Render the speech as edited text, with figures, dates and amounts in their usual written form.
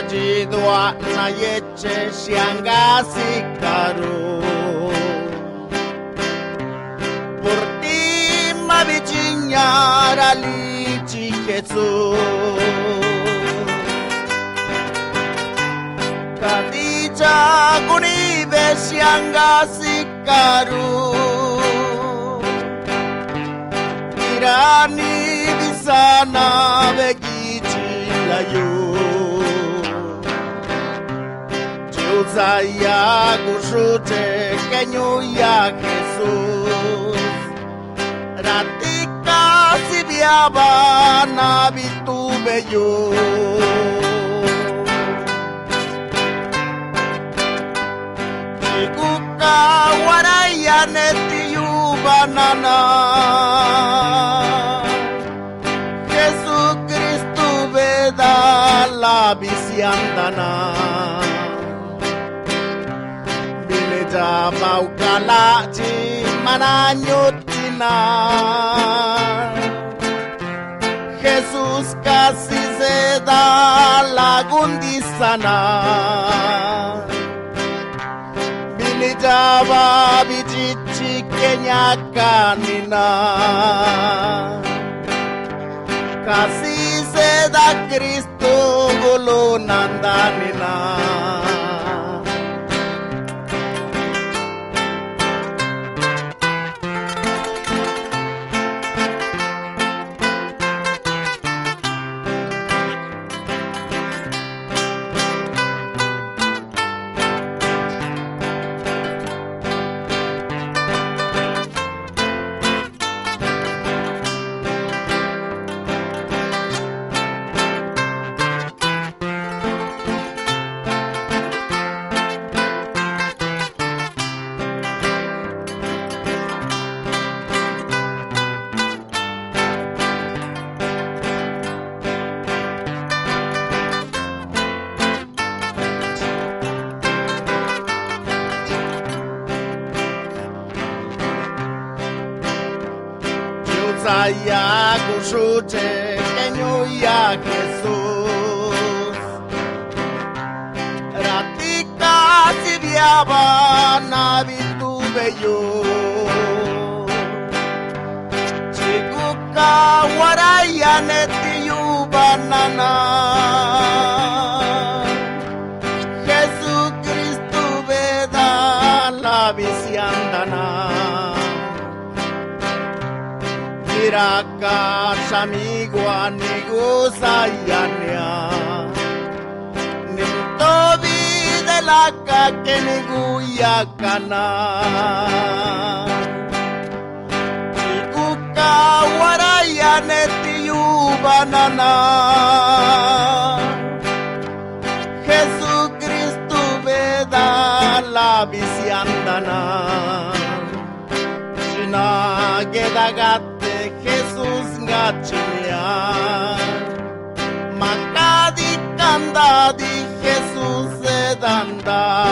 Jidwa na yeche shangazi caro. Por ti me avvicinar all'Ici Gesù. Kadija kunive shangazi caro. Irani bisana begichi layo. Saya kushute kenyu ya Jesus Ratika sibiaba na bitube yo Ikuka waraya neti yu banana Jesus Cristo veda la bisiandana Jabau kalaji mananyutina Jesus kasih seda lagundi sana Bili jaba bijichi kenya kanina Kasih seda Kristo gulu nandanina Saya kushute kenyu ya Jesus Ratika sibiaba na bitube yo Chikuka waraya neti yu banana Jesus Cristo veda la bisiandana Iraka shamigwa nigu sayanya Nintobi de la que nigu yakana Ikuka waraya neti yu banana Jesucristo veda la bisiandana Shina gedagat Jesus ngachilia Makadi kanda di Jesus edanda